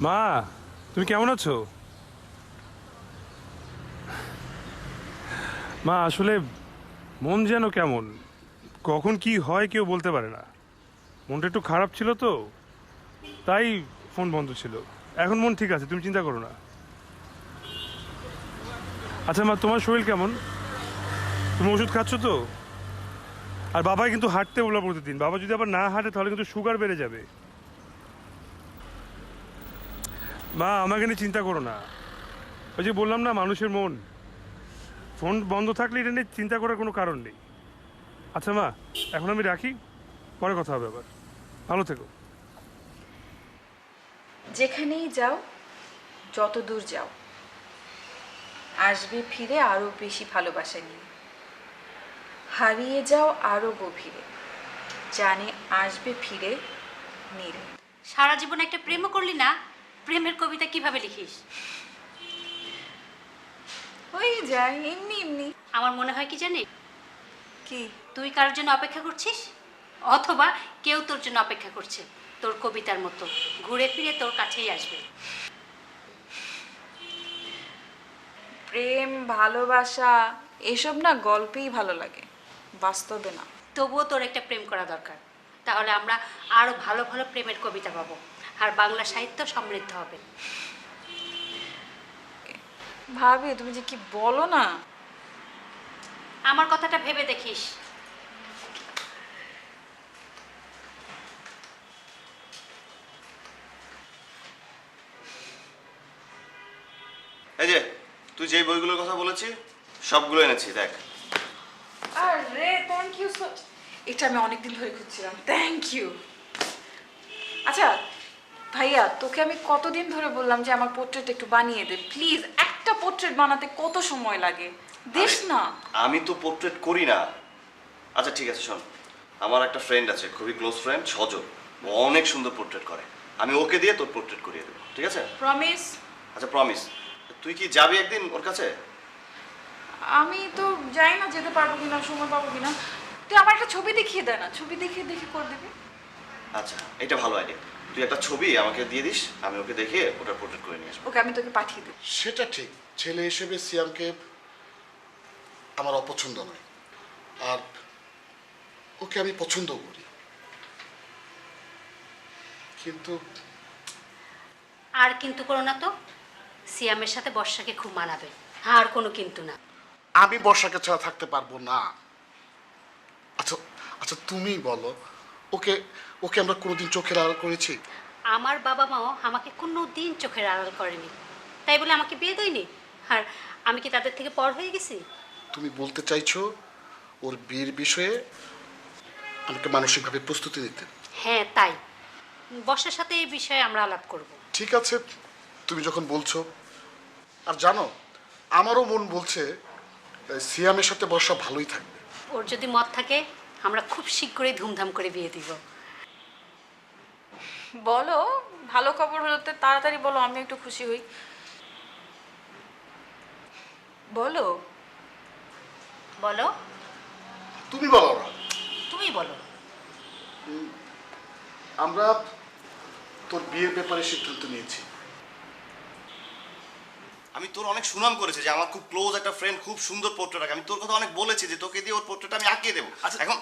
মা, তুমি কেমন আছো? মা, আসলে মন যেন কেমন, কখন কি হয় কেউ বলতে পারে না। মনটা একটু খারাপ ছিল তো, তাই ফোন বন্ধ ছিল। এখন মন ঠিক আছে, তুমি চিন্তা করো না। আচ্ছা মা, তোমার শরীর কেমন? তুমি ওষুধ খাচ্ছ তো? আর বাবাই কিন্তু হাঁটতে বলো প্রতিদিন। বাবা যদি আবার না হাঁটে তাহলে কিন্তু সুগার বেড়ে যাবে। মা, আমাকে নিয়ে চিন্তা করো না। ওই যে বললাম না, মানুষের মন, ফোন বন্ধ থাকলে এটা নিয়ে চিন্তা করার কোনো কারণ নেই। আচ্ছা মা, এখন আমি রাখি, পরে কথা হবে আবার। ভালো থেকো। যেখানেই যাও, যত দূর যাও, আসবে ফিরে আরো বেশি ভালোবাসা নিয়ে। হারিয়ে যাও আরো গভীরে, জানে আসবে ফিরে নীরে। সারা জীবন একটা প্রেমও করলি না, প্রেমের কবিতা কিভাবে লিখিস? হয়ে যায় এমনি এমনি। আমার মনে হয় কি জানি, কি? তুই কারোর জন্য অপেক্ষা করছিস, অথবা কেউ তোর জন্য অপেক্ষা করছে, তোর কবিতার মতো ঘুরে ফিরে তোর কাছেই আসবে। প্রেম ভালোবাসা এসব না গল্পেই ভালো লাগে, বাস্তবে না। তবুও তোর একটা প্রেম করা দরকার, তাহলে আমরা আরো ভালো ভালো প্রেমের কবিতা পাবো, আর বাংলা সাহিত্য সমৃদ্ধ হবে। ভাবি তুমি যে কি বলো না। আমার কথাটা ভেবে দেখিস। এই যে তুই যেই বইগুলোর কথা বলেছি সবগুলো এনেছি, দেখ। আরে থ্যাংক ইউ সো। এটা আমি অনেকদিন ধরে খুঁজছিলাম, থ্যাংক ইউ। আচ্ছা ভাইয়া, তোকে আমি কতদিন ধরে বললাম যে আমার পোর্ট্রেট একটু বানিয়ে দে প্লিজ। একটা পোর্ট্রেট বানাতে কত সময় লাগে, দেখ না। আমি তো পোর্ট্রেট করি না। আচ্ছা ঠিক আছে, শোন, আমার একটা ফ্রেন্ড আছে, খুবই ক্লোজ ফ্রেন্ড, সজল। ও অনেক সুন্দর পোর্ট্রেট করে, আমি ওকে দিয়ে তোর পোর্ট্রেট করিয়ে দেবো, ঠিক আছে? প্রমিস? আচ্ছা প্রমিস। তুই কি যাবি একদিন ওর কাছে? আমি তো জানি না যেতে পারবো কিনা, সময় পাবো কিনা। তুই আমার একটা ছবি দেখিয়ে দে না, ছবি দেখিয়ে দেখে করে দিবি। আচ্ছা, এটা ভালো আইডিয়া। তুই একটা ছবি আমাকে দিয়ে দিস, আমি ওকে দেখিয়ে ওটা পোর্ট্রেট করে নিয়ে আসবো। ওকে আমি তোকে পাঠিয়ে দিই। সেটা ঠিক, ছেলে হিসেবে সিয়ামকে আমার অপছন্দ নয়, আর ওকে আমি পছন্দ করি, কিন্তু আর কিন্তু করো না তো, সিয়ামের সাথে বর্ষাকে খুব মানাবে, আর কোনো কিন্তু না। আমি বর্ষাকে ছাড়া থাকতে পারবো না। আচ্ছা আচ্ছা তুমি বলো, ওকে ওকে আমরা কোনোদিন চোখের আড়াল করেছি? আমার বাবা মাও আমাকে কোনো দিন চোখের আড়াল করেনি, তাই বলে আমাকে বিয়ে দেয়নি। আর আমি কি তাদের থেকে পর হয়ে গেছি? তুমি বলতে চাইছো ওর বিয়ের বিষয়ে আমাকে মানসিকভাবে প্রস্তুতি নিতে? হ্যাঁ তাই, বর্ষার সাথে এই বিষয়ে আমরা আলাপ করব। ঠিক আছে, তুমি যখন বলছো। আর জানো, আমারও মন বলছে সিয়ামের সাথে বর্ষা ভালোই থাকবে। ওর যদি মত থাকে আমরা খুব শীঘ্রই ধুমধাম করে বিয়ে দিব। বলো, ভালো খবর হতে তাড়াতাড়ি বলো, আমি একটু খুশি হই। বলো। বলো। তুমি বলো না। তুমি বলো। আমরা তোর বিয়ের ব্যাপারে সিদ্ধান্ত নিয়েছি। আমি তোর অনেক সুনাম করেছি যে আমার খুব ক্লোজ একটা ফ্রেন্ড খুব সুন্দর পোর্ট্রেট আঁকে। আমি তোর কথা অনেক বলেছি যে তোকে দিয়ে ওর পোর্ট্রেট আমি আঁকিয়ে দেবো। আচ্ছা, এখন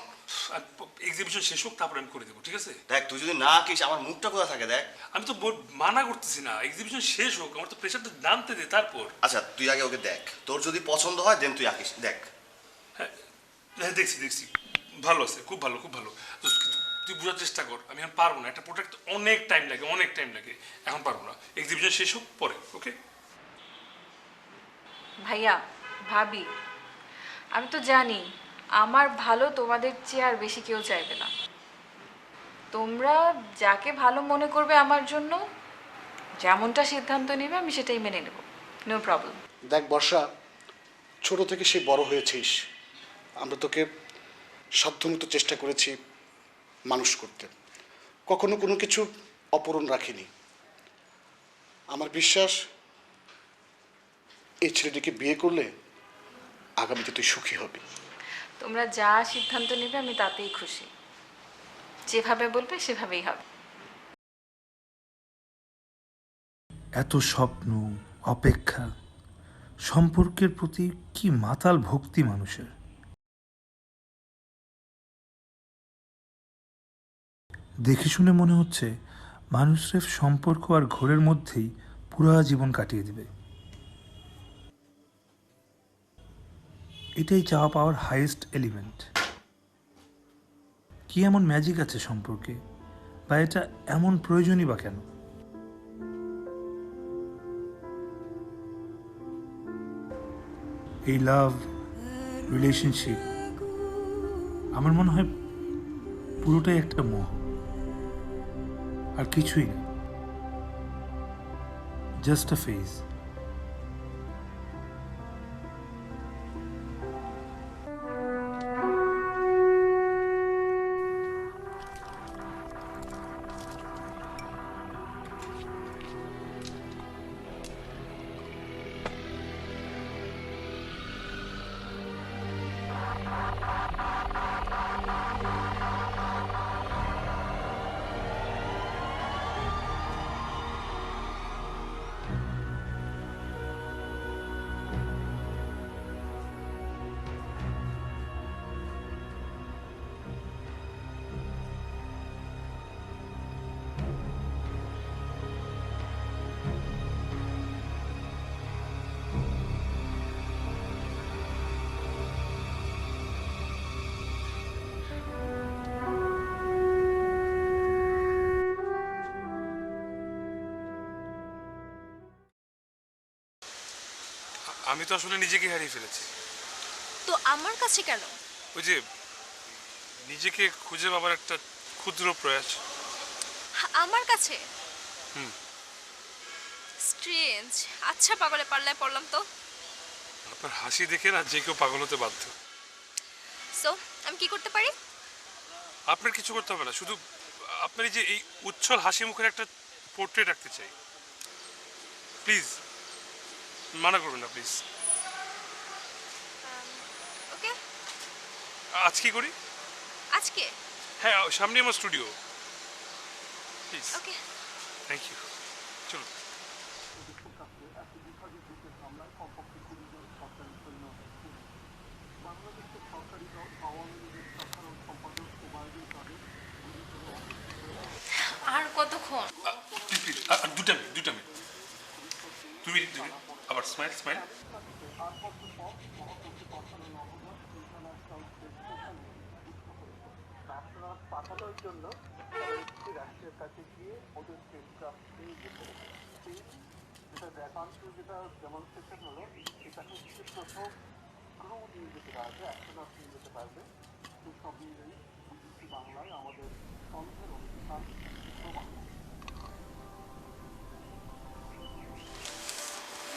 এক্সিবিশন শেষ হোক, তারপরে আমি করে দেবো, ঠিক আছে? দেখ, তুই যদি না আঁকিস আমার মুখটা কোথায় থাকে দেখ। আমি তো মানা করতেছি না, এক্সিবিশন শেষ হোক, আমার তো প্রেশারটা নামতে দে তারপর। আচ্ছা তুই আগে ওকে দেখ, তোর যদি পছন্দ হয় দেন তুই আঁকিস, দেখ। হ্যাঁ, হ্যাঁ, দেখছি দেখছি, ভালো আছে, খুব ভালো, খুব ভালো। তো কিন্তু তুই বোঝার চেষ্টা কর, আমি এখন পারবো না, একটা প্রোডাক্ট অনেক টাইম লাগে, অনেক টাইম লাগে, এখন পারবো না। এক্সিবিশন শেষ হোক পরে, ওকে? ভাইয়া, ভাবি, আমি তো জানি আমার ভালো তোমাদের চেয়ে আর বেশি কেউ চাইবে না। তোমরা যাকে ভালো মনে করবে আমার জন্য, যেমনটা সিদ্ধান্ত নেবে আমি সেটাই মেনে নেব, নো প্রবলেম। দেখ বর্ষা, ছোট থেকে সে বড় হয়েছিস, আমরা তোকে সাধ্যমতো চেষ্টা করেছি মানুষ করতে, কখনো কোনো কিছু অপূরণ রাখিনি। আমার বিশ্বাস এই ছেলেটিকে বিয়ে করলে আগামীতে তুই সুখী হবি। তোমরা যা সিদ্ধান্ত নেবে আমি তাতেই খুশি, যেভাবে বলবে সেভাবেই হবে। এত স্বপ্ন, অপেক্ষা, সম্পর্কের প্রতি কি মাতাল ভক্তি মানুষের। দেখে শুনে মনে হচ্ছে মানুষ স্রেফ সম্পর্ক আর ঘোরের মধ্যেই পুরা জীবন কাটিয়ে দিবে। এটাই চাওয়া পাওয়ার হাইয়েস্ট এলিমেন্ট। কি এমন ম্যাজিক আছে সম্পর্কে, বা এটা এমন প্রয়োজনই বা কেন? এই লাভ, রিলেশনশিপ, আমার মনে হয় পুরোটাই একটা মোহ, আর কিছুই না, জাস্ট আ ফেজ। আমি তো আসলে নিজেকে হারিয়ে ফেলেছি। তো আমার কাছে কেন? ওই যে নিজেকে খুঁজে পাবার একটা ক্ষুদ্র প্রয়াস। আমার কাছে? হুম। স্ট্রেঞ্জ। আচ্ছা, পাগলে পাল্লায় পড়লাম তো। আপনার হাসি দেখে না যে কেউ পাগল হতে বাধ্য। সো আমি কি করতে পারি? আপনার কিছু করতে হবে না, শুধু আপনার এই যে এই উচ্ছল হাসি মুখের একটা পোর্ট্রেট রাখতে চাই। প্লিজ মানা করবেন না, প্লিজ। ওকে। আজ কি করি? আজকে? হ্যাঁ, সামনে আমার studio. Please. Okay. Thank you. চলো। আর কতক্ষণ? প্লিজ আর দুটা মিনিট। তুমি আবার স্মাইল স্মাইল।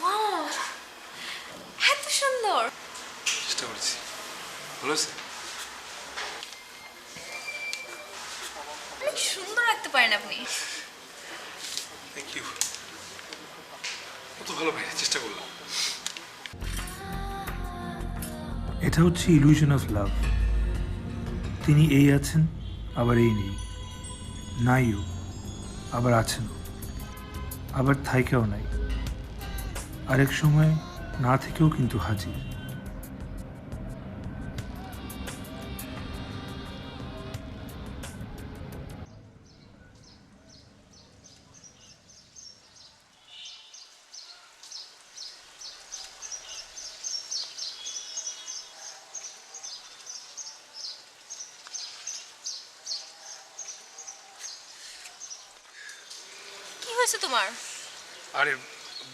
ওয়াও, এত সুন্দর। চেষ্টা করেছি, ভালো হয়েছে। অনেক সুন্দর রাখতে পারেন আপনি। Thank you. কত ভালো ভাই, চেষ্টা করলাম। এটা হচ্ছে ইলুশন অফ লাভ। তিনি এই আছেন, আবার এই নেই, নাইও আবার আছেন, আবার থাইকেও নাই, আরেক সময় না থেকেও কিন্তু হাজির। কি হয়েছে তোমার? আরে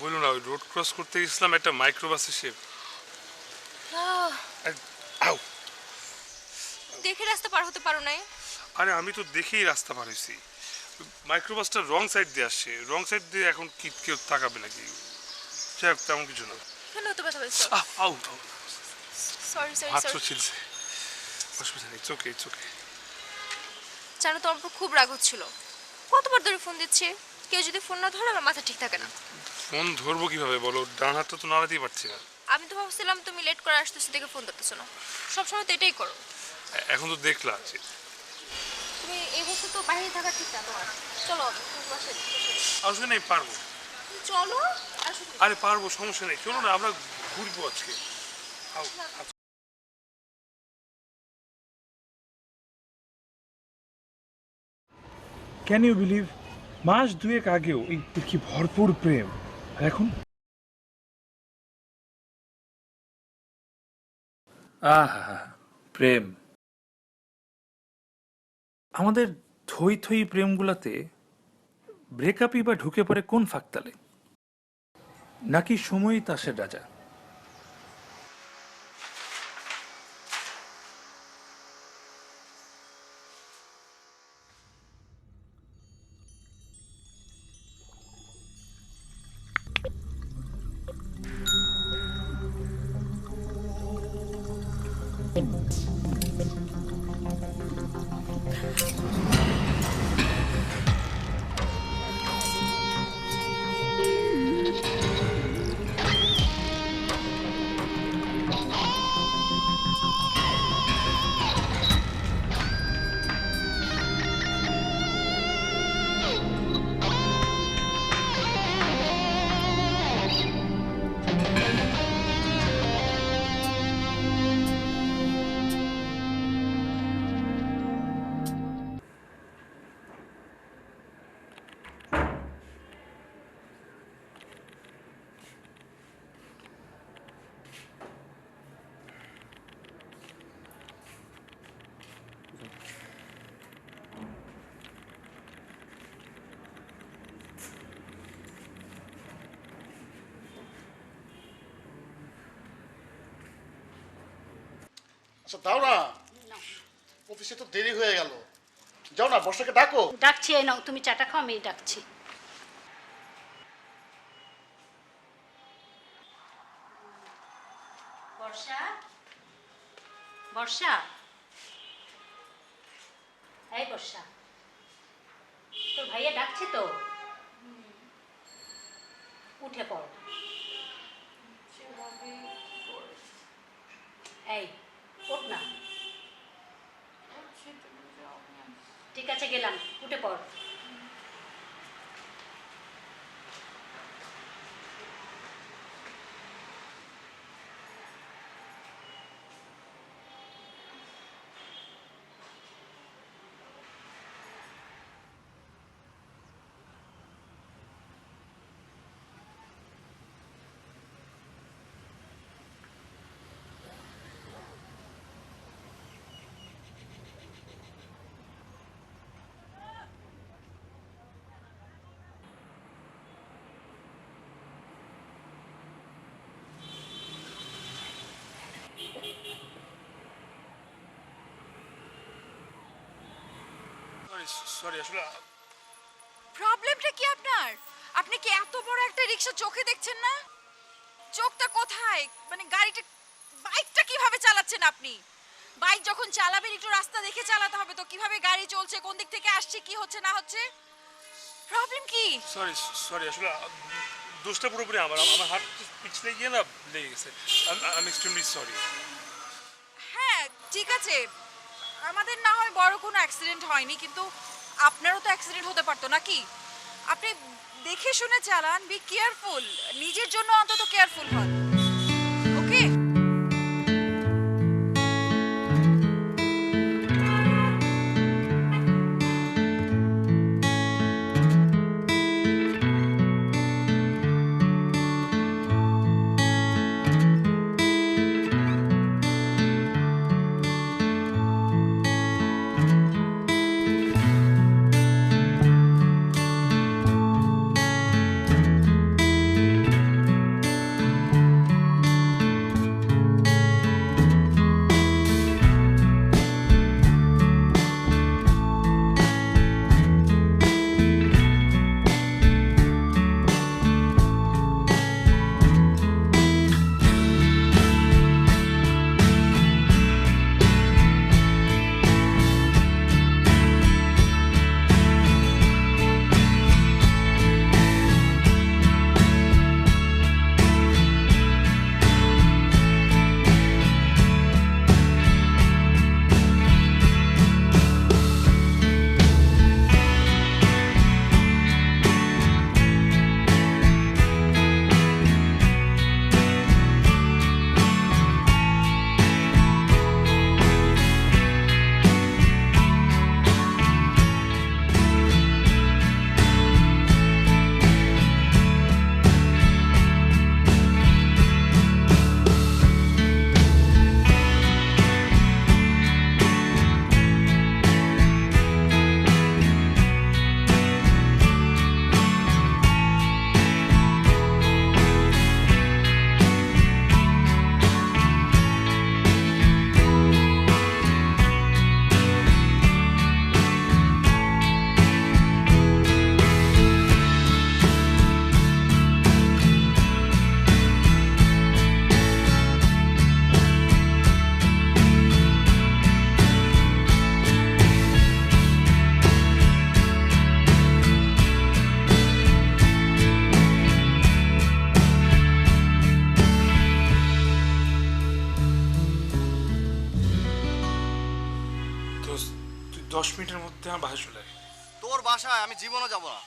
বলুন না, ওই রোড ক্রস করতে গেছিলাম, একটা মাইক্রোবাসে সে। আউ! দেখে রাস্তা পার হতে পারো নাই? আরে আমি তো দেখেই রাস্তা পার হয়েছি। মাইক্রোবাসটা রং সাইড দিয়ে আসছে, রং সাইড দিয়ে এখন কি কেউ তাকাবে নাকি? যাই হোক, তেমন কিছু না। কেন তো ব্যথা পেয়েছো? আউ! সরি সরি হাত সরি। তো ছিলছে। অসুবিধা নেই, চোখে চোখে। জানো তো আমার উপর খুব রাগ হচ্ছিল। কতবার ধরে ফোন দিচ্ছি, কেউ যদি ফোন না ধরে আমার মাথা ঠিক থাকে না। ফোন ধরবো কিভাবে বলো? ডান হাতটা তো নাড়াতেই পারছি না। আমি তো ভাবছিলাম তুমি লেট করে আসতেছো দেখে ফোন ধরতেছো না। সবসময় তো এটাই করো। এখন তো দেখলা যে তুমি এই বছর তো বাইরে থাকা ঠিক না তোমার। চলো তুমি বাসায় বসে। আসলে নেই, পারবো। চলো আসো। আরে পারবো, সমস্যা নেই, চলো না আমরা ঘুরবো আজকে। আও, আচ্ছা। ক্যান ইউ বিলিভ, মাস দুয়েক আগেও এই কি ভরপুর প্রেম, আর এখন আহা, প্রেম। আমাদের থই থই প্রেমগুলাতে ব্রেকআপই বা ঢুকে পড়ে কোন ফাঁকতালে? নাকি সময়ই তাসের রাজা? আচ্ছা দাও না, অফিসে তো দেরি হয়ে গেল, যাও না বর্ষাকে ডাকো। ডাকছি, এই নাও তুমি চাটা খাও, আমি ডাকছি। বর্ষা, বর্ষা, এই বর্ষা, তোর ভাইয়া ডাকছে তো, উঠে পড়। এই ওঠ না। ঠিক আছে গেলাম, উঠে পড়। সরি আসলে প্রবলেমটা কি আপনার? আপনি কি এত বড় একটা রিকশা চোখে দেখছেন না? চোখটা কোথায়? মানে গাড়িটা, বাইকটা কিভাবে চালাচ্ছেন আপনি? বাইক যখন চালাবেন একটু রাস্তা দেখে চালাতে হবে তো, কিভাবে গাড়ি চলছে, কোন দিক থেকে আসছে, কি হচ্ছে না হচ্ছে। প্রবলেম কি? সরি সরি আসলে দোষটা পুরোপুরি আমার, আমার হাত পিছলে গিয়ে না লেগে গেছে। I am extremely sorry. হ্যাঁ ঠিক আছে, আমাদের না হয় বড় কোনো অ্যাক্সিডেন্ট হয়নি, কিন্তু আপনারও তো অ্যাক্সিডেন্ট হতে পারতো নাকি? আপনি দেখে শুনে চালান, বি কেয়ারফুল, নিজের জন্য অন্তত কেয়ারফুল হন, ওকে? মিনিটের মধ্যে আমার বাসা চলে আসবে। তোর বাসায় আমি জীবনও যাব না।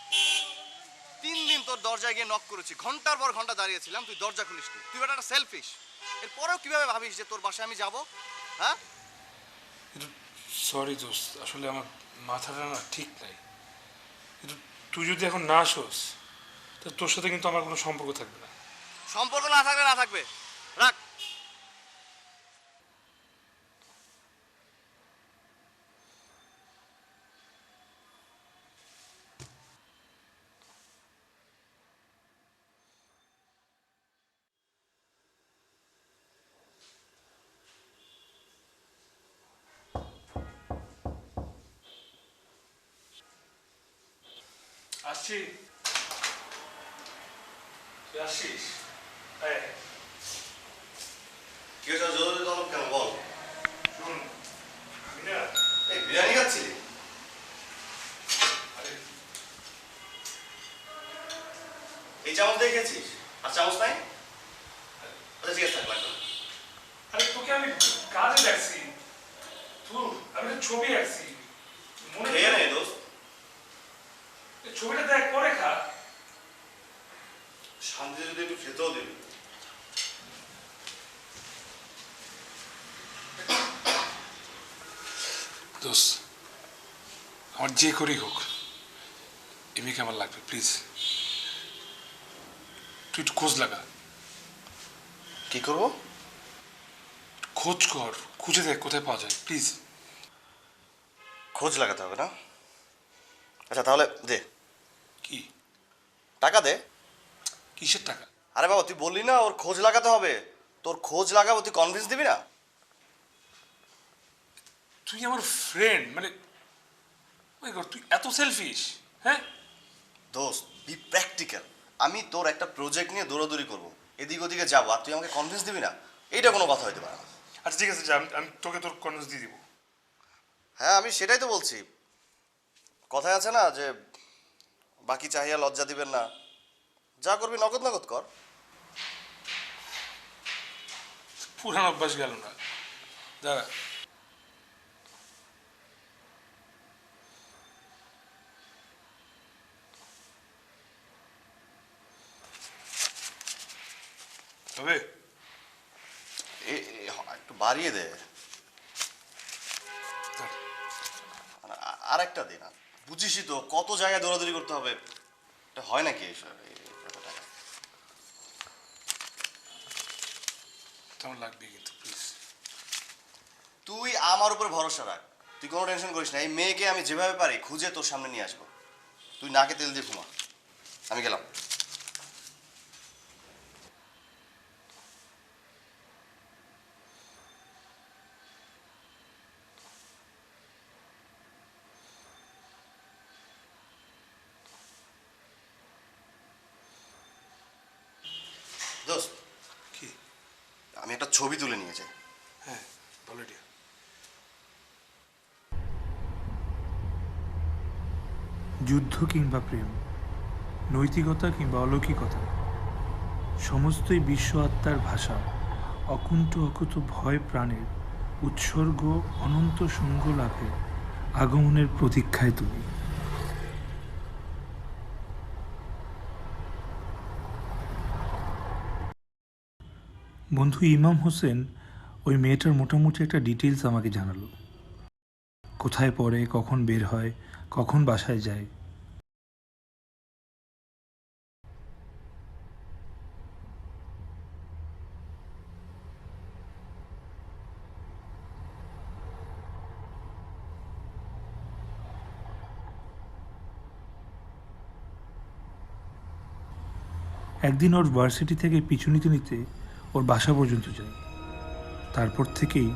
3 দিন তোর দরজায় গিয়ে নক করেছি, ঘন্টার পর ঘন্টা দাঁড়িয়েছিলাম, তুই দরজা খুলিস নি। তুই একটা সেলফিশ। এরপরেও কিভাবে ভাবিস যে তোর বাসায় আমি যাব? হ্যাঁ, কিন্তু সরি দোস্ত, আসলে আমার মাথাটা না ঠিক নাই। কিন্তু তুই যদি এখন না আসোস তা তোর সাথে কিন্তু আমার কোনো সম্পর্ক থাকবে না। সম্পর্ক না থাকলে না থাকবে, রাখ। আসছি। তুই আসছিস? হ্যাঁ কি হয়েছে, জরুরি তলব কেন বল? শোন, আমি না এই বিরিয়ানি খাচ্ছিলি? আরে এই চামচ দিয়ে খেয়েছিস? আর চামচ নাই? আচ্ছা ঠিক আছে, লাগবে না। আরে তোকে আমি কাজে দেখছি, তুই আমি একটা ছবি আঁকছি, মনে খেয়ে নে দোস্ত। ছবিটা দেখ, পরে খা। শান্তি যদি একটু খেতেও দিবি। দোস্ত, আমার যে করেই হোক এই মেয়েকে আমার লাগবে, প্লিজ। তুই একটু খোঁজ লাগা, কি করবো? খোঁজ কর, খুঁজে দেখ কোথায় পাওয়া যায়, প্লিজ। খোঁজ লাগাতে হবে না? আচ্ছা তাহলে দে, কি টাকা দে। কিসের টাকা? আরে বাবা, তুই বললি না ওর খোঁজ লাগাতে হবে, তোর খোঁজ লাগাবো, তুই কনভিন্স দিবি না? তুই আমার ফ্রেন্ড, মানে তুই এত সেলফিশ? হ্যাঁ দোস্ত, বি প্র্যাকটিক্যাল। আমি তোর একটা প্রজেক্ট নিয়ে দৌড়াদৌড়ি করবো, এদিক ওদিকে যাবো, আর তুই আমাকে কনভিন্স দিবি না? এইটা কোনো কথা হইতে পারে না। আচ্ছা ঠিক আছে, যা, আমি তোকে তোর কনভিন্স দিয়ে দিব। হ্যাঁ, আমি সেটাই তো বলছি। কথায় আছে না যে বাকি চাহিয়া লজ্জা দিবেন না, যা করবি নগদ নগদ কর। পুরান অভ্যাস গেল না, দাঁড়া। তবে একটু বাড়িয়ে দে, আর একটা দে না। বুঝিসই তো কত জায়গায় দৌড়াদৌড়ি করতে হবে, এটা হয় নাকি এইসব? তেমন লাগবে কিন্তু, প্লিজ। তুই আমার উপর ভরসা রাখ, তুই কোনো টেনশন করিস না। এই মেয়েকে আমি যেভাবে পারি খুঁজে তোর সামনে নিয়ে আসবো। তুই নাকে তেল দিয়ে ঘুমা, আমি গেলাম। দোস্ত, কি? আমি একটা ছবি তুলে নিয়ে যাই। হ্যাঁ, ভালো idea। যুদ্ধ কিংবা প্রেম, নৈতিকতা কিংবা অলৌকিকতা, সমস্তই বিশ্ব আত্মার ভাষা, অকুণ্ঠ অকুত ভয় প্রাণের উৎসর্গ, অনন্ত সঙ্গ লাভে আগমনের প্রতীক্ষায় তুমি। বন্ধু ইমাম হোসেন ওই মেয়েটার মোটামুটি একটা ডিটেলস আমাকে জানালো, কোথায় পড়ে, কখন বের হয়, কখন বাসায় যায়। একদিন ওর ভার্সিটি থেকে পিছু নিতে নিতে ওর বাসা পর্যন্ত যাই, তারপর থেকেই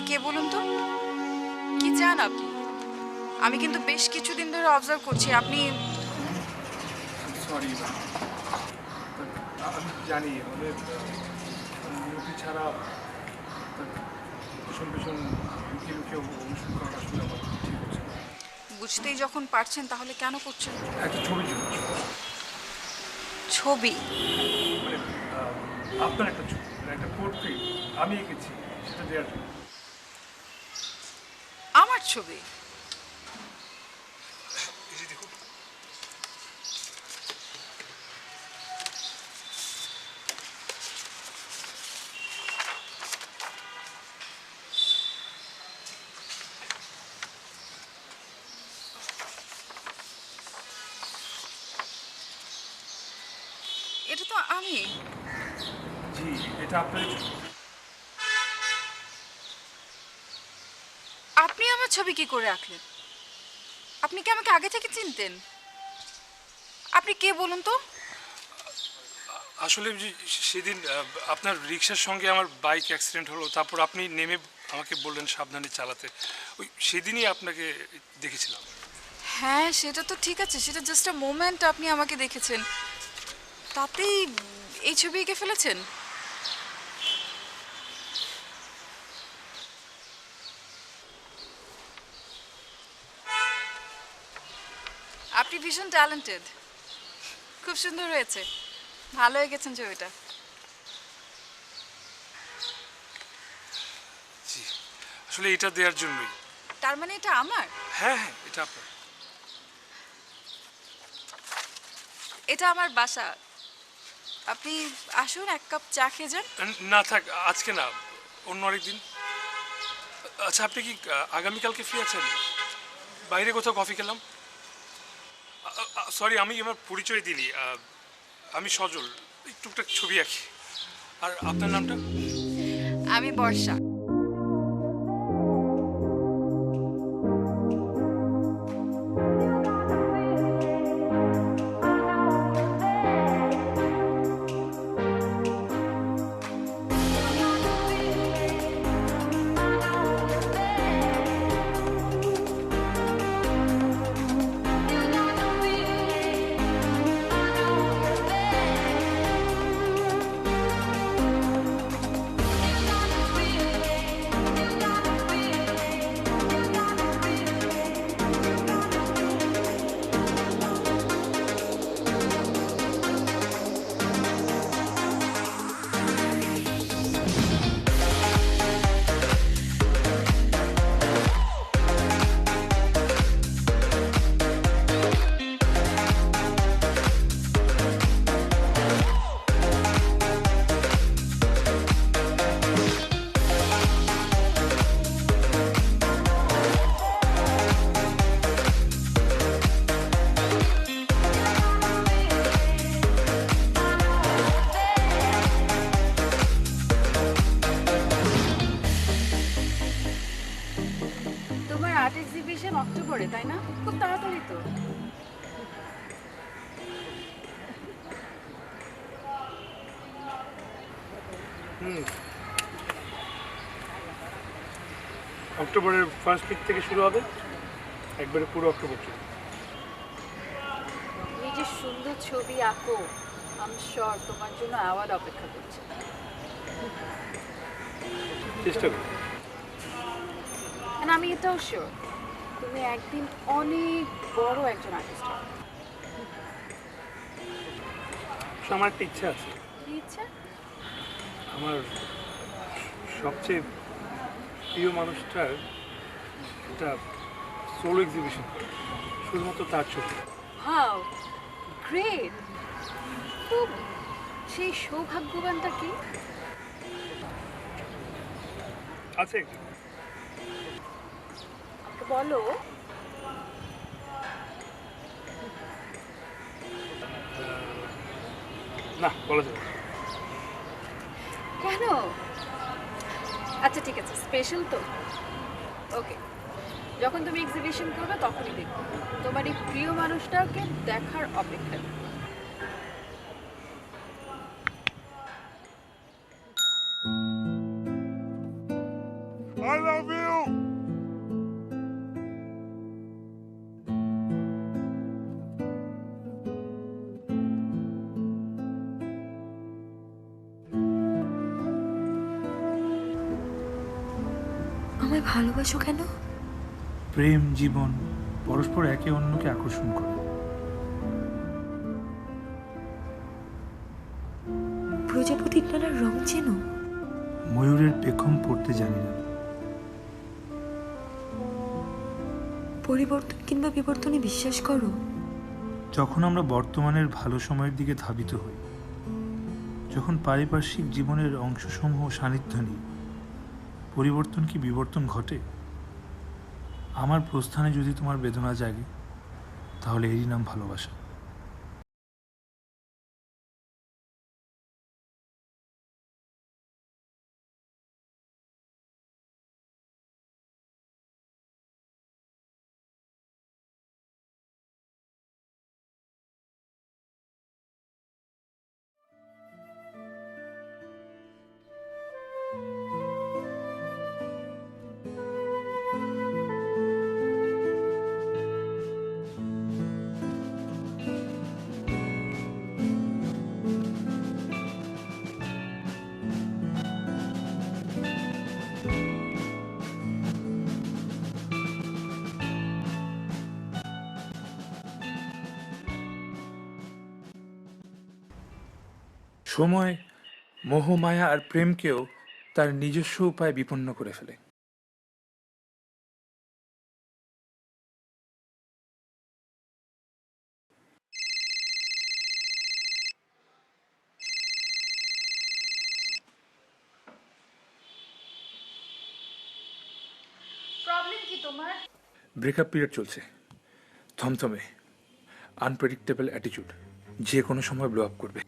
কে বলুন তো? কি চান আপনি? আমি কিন্তু বেশ কিছুদিন ধরে অবজার্ভ করছি আপনি সরি, আমি জানি মানে নদী ছাড়া ভীষণ ভীষণ লুকিয়ে লুকিয়ে অনুসরণ করা আসলে আমার ঠিক হচ্ছে না। বুঝতেই যখন পারছেন তাহলে কেন করছেন? একটা ছবির জন্য, ছবি? মানে আপনার একটা ছবি, মানে একটা পোর্ট্রেট আমি এঁকেছি, সেটা দেওয়ার জন্য। আমার ছবি? এই যে দেখুন, এটা তো আমি। জি এটা আপনার ছবি। আপনি আমার ছবি কি করে আঁকলেন? আপনি কি আমাকে আগে থেকে চিনতেন? আপনি কে বলুন তো? আসলে যে সেদিন আপনার রিক্সার সঙ্গে আমার বাইক অ্যাক্সিডেন্ট হলো, তারপর আপনি নেমে আমাকে বললেন সাবধানে চালাতে, ওই সেদিনই আপনাকে দেখেছিলাম। হ্যাঁ সেটা তো ঠিক আছে, সেটা জাস্ট আ মোমেন্ট আপনি আমাকে দেখেছেন, তাতেই এই ছবি এঁকে ফেলেছেন? আপনি ভীষণ ট্যালেন্টেড, খুব সুন্দর হয়েছে, ভালো হয়ে গেছেন ছবিটা। জি আসলে এটা দেওয়ার জন্যই। তার মানে এটা আমার? হ্যাঁ হ্যাঁ এটা আপনার। এটা আমার বাসা, আপনি আসুন এক কাপ চা খেয়ে যান। না থাক, আজকে না, অন্য আরেকদিন। আচ্ছা আপনি কি আগামীকালকে ফ্রি আছেন? বাইরে কোথাও কফি খেলাম। সরি আমি আমার পরিচয় দিইনি, আমি সজল, টুকটাক ছবি আঁকি। আর আপনার নামটা? আমি বর্ষা। তোমার আর্ট এক্সিবিশন অক্টোবরে, তাই না? খুব তাড়াতাড়ি তো। অক্টোবরের ফার্স্ট উইক থেকে শুরু হবে, একবারে পুরো অক্টোবর চলবে। তুমি যে সুন্দর ছবি আঁকো, আমি শিওর তোমার জন্য অ্যাওয়ার্ড অপেক্ষা করছে। চেষ্টা করি। আর আমি এটাও শিওর তুমি একদিন অনেক বড় একজন আর্টিস্ট হবে। আমার একটা ইচ্ছা আছে, কি ইচ্ছা? আমার সবচেয়ে প্রিয় মানুষটার একটা সোলো এক্সিবিশন, শুধুমাত্র তার ছবি। Wow, great. তো সেই সৌভাগ্যবানটা কি? আছে একজন। আমাকে বলো। না বলা যাবে না। কেন? আচ্ছা ঠিক আছে, স্পেশাল তো। ওকে, যখন তুমি এক্সিবিশন করবে তখনই দেখবো। তোমার এই প্রিয় মানুষটাকে দেখার অপেক্ষা। I love ভালোবাসো কেন? প্রেম, জীবন পরস্পর একে অন্যকে আকর্ষণ করে। প্রজাপতির ডানার রং চেনো? ময়ূরের পেখম পড়তে জানি না। পরিবর্তন কিংবা বিবর্তনে বিশ্বাস করো? যখন আমরা বর্তমানের ভালো সময়ের দিকে ধাবিত হই, যখন পারিপার্শ্বিক জীবনের অংশসমূহ সান্নিধ্য নিই, পরিবর্তন কি বিবর্তন ঘটে? আমার প্রস্থানে যদি তোমার বেদনা জাগে, তাহলে এরই নাম ভালোবাসা। সময় মোহ, মায়া আর প্রেমকেও তার নিজস্ব উপায়ে বিপন্ন করে ফেলে। প্রবলেম কি তোমার? ব্রেকআপ পিরিয়ড চলছে, থমথমে, আনপ্রেডিক্টেবল অ্যাটিটিউড, যে কোনো সময় ব্লো আপ করবে।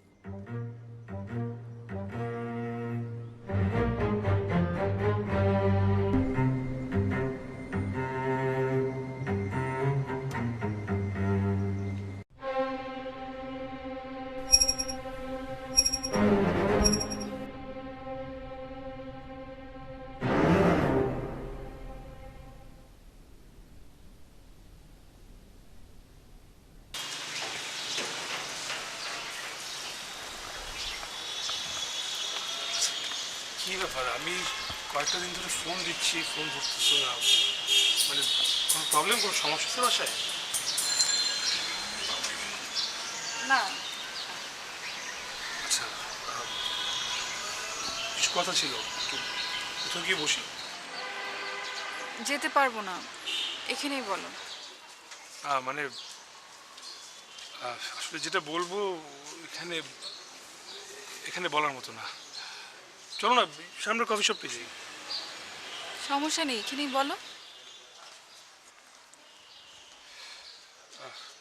কি ব্যাপার, আমি কয়েকটা দিন ধরে ফোন দিচ্ছি, ফোন ধরতেছো না, মানে কোনো প্রবলেম, কোনো সমস্যা তো বাসায়? না, আচ্ছা, কিছু কথা ছিল, একটু কোথাও গিয়ে বসি। যেতে পারবো না, এখানেই বলো। মানে আসলে যেটা বলবো এখানে এখানে বলার মতো না। চলো না, সামনে কফি শপে যাই। সমস্যা নেই, এখানেই বলো।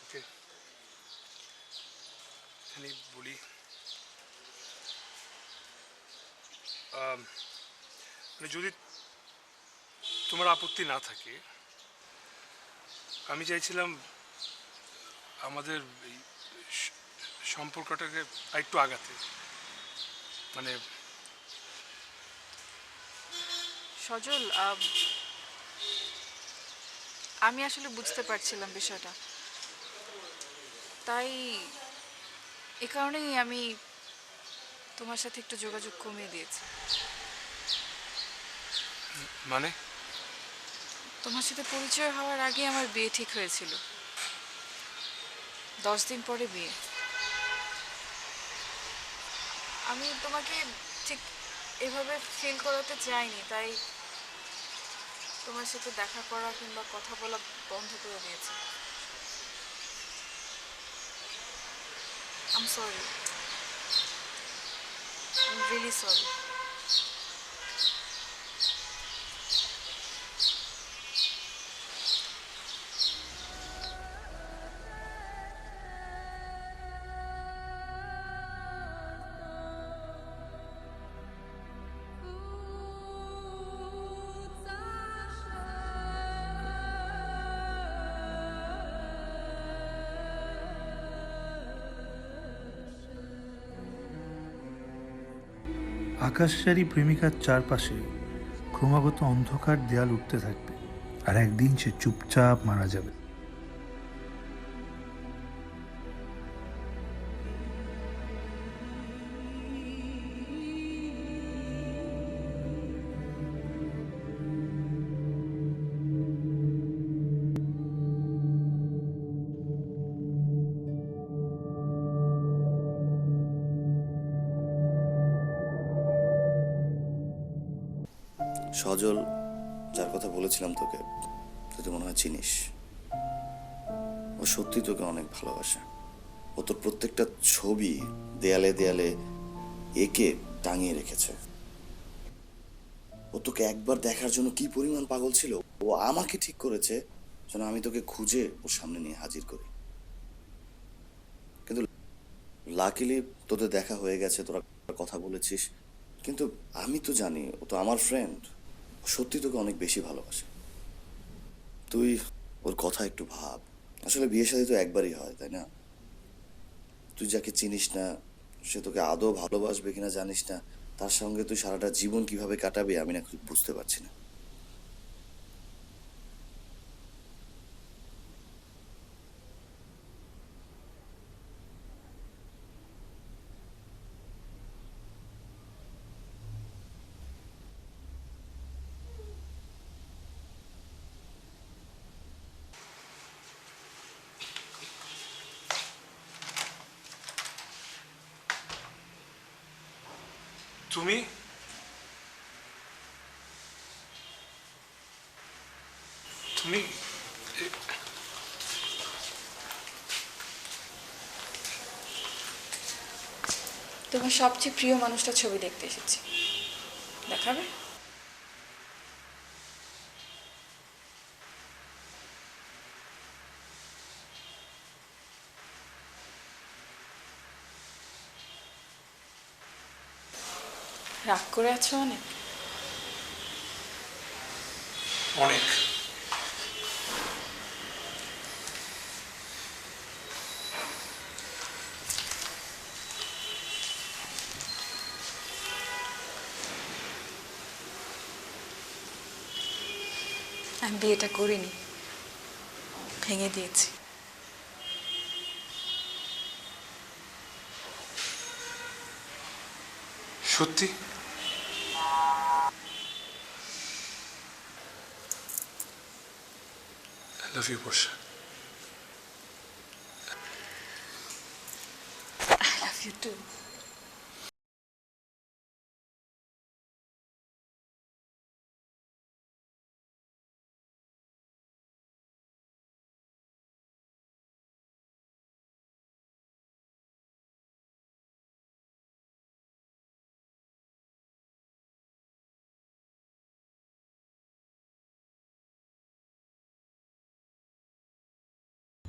ওকে, এখানেই বলি। মানে যদি তোমার আপত্তি না থাকে, আমি চাইছিলাম আমাদের এই সম্পর্কটাকে আরেকটু আগাতে। মানে সজল, আমি আসলে বুঝতে পারছিলাম বিষয়টা, তাই এ কারণেই আমি তোমার সাথে একটু যোগাযোগ কমিয়ে দিয়েছি। মানে তোমার সাথে পরিচয় হওয়ার আগে আমার বিয়ে ঠিক হয়েছিল, 10 দিন পরে বিয়ে। আমি তোমাকে ঠিক এভাবে ফিল করাতে চাইনি, তাই তোমার সাথে দেখা করা কিংবা কথা বলা বন্ধ করে দিয়েছি। I'm sorry. I'm really sorry. আকাশচারী প্রেমিকার চারপাশে ক্রমাগত অন্ধকার দেয়াল উঠতে থাকবে, আর একদিন সে চুপচাপ মারা যাবে। সজল, যার কথা বলেছিলাম তোকে, তুই মনে হয় চিনিস। ও সত্যি তোকে অনেক ভালোবাসে। ও তোর প্রত্যেকটা ছবি দেয়ালে দেয়ালে এঁকে টাঙিয়ে রেখেছে। ও তোকে একবার দেখার জন্য কি পরিমাণ পাগল ছিল। ও আমাকে ঠিক করেছে যেন আমি তোকে খুঁজে ওর সামনে নিয়ে হাজির করি। কিন্তু লাকিলি তোদের দেখা হয়ে গেছে, তোরা কথা বলেছিস, কিন্তু আমি তো জানি ও তো আমার ফ্রেন্ড, সত্যি তোকে অনেক বেশি ভালোবাসে। তুই ওর কথা একটু ভাব। আসলে বিয়ে শাদী তো একবারই হয়, তাই না? তুই যাকে চিনিস না সে তোকে আদৌ ভালোবাসবে কিনা জানিস না, তার সঙ্গে তুই সারাটা জীবন কিভাবে কাটাবি আমি না খুব বুঝতে পারছি না। তুমি তুমি তোমার সবচেয়ে প্রিয় মানুষটা ছবি দেখতে এসেছি, দেখাবে? রাগ করে আছো অনেক? অনেক। আমি বিয়েটা করিনি, ভেঙে দিয়েছি। সত্যি? I love you, Portia. I love you too.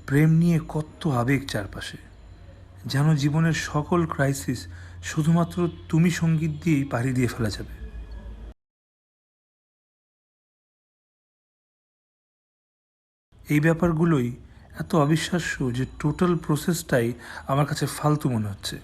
প্রেম নিয়ে কত আবেগ চারপাশে, যেন জীবনের সকল ক্রাইসিস শুধুমাত্র তুমি সঙ্গীত দিয়েই পাড়ি দিয়ে ফেলা যাবে। এই ব্যাপারগুলোই এত অবিশ্বাস্য যে টোটাল প্রসেসটাই আমার কাছে ফালতু মনে হচ্ছে।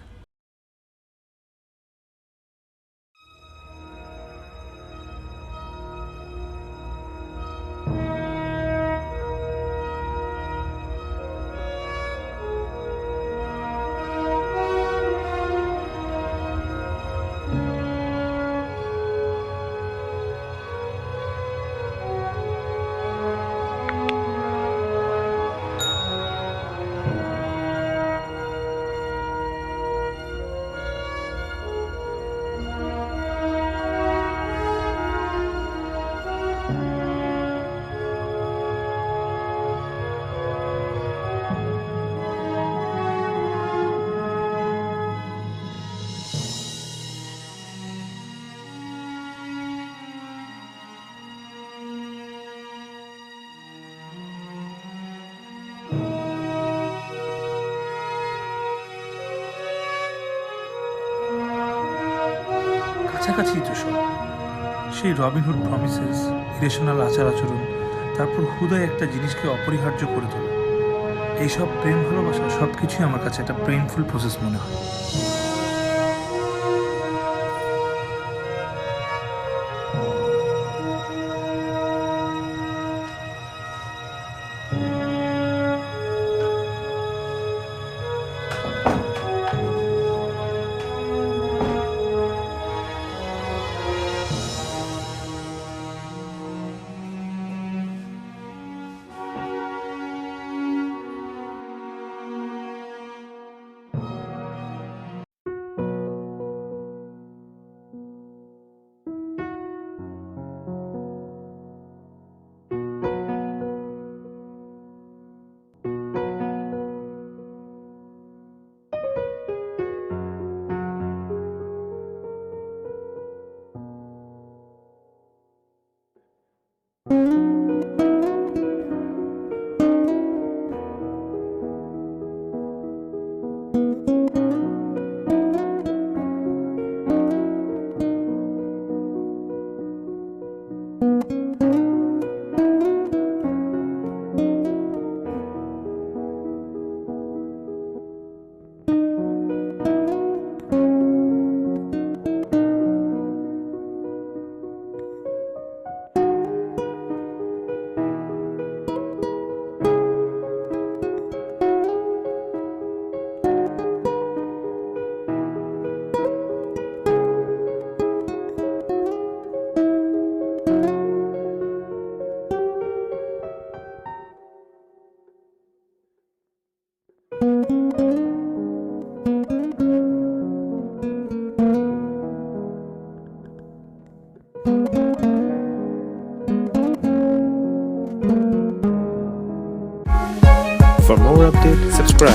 কাছাকাছি তো সব, সেই রবিনহুড প্রমিসেস, ইরেশনাল আচার আচরণ, তারপর হুদয় একটা জিনিসকে অপরিহার্য করে তোলা। এইসব প্রেম ভালোবাসা সব কিছুই আমার কাছে একটা পেইনফুল প্রসেস মনে হয়। For more updates, subscribe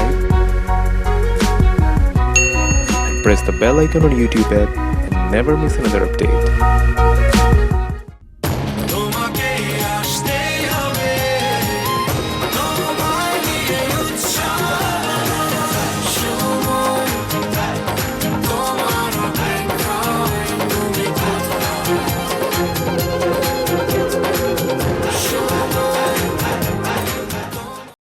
and press the bell icon on YouTube app and never miss another update.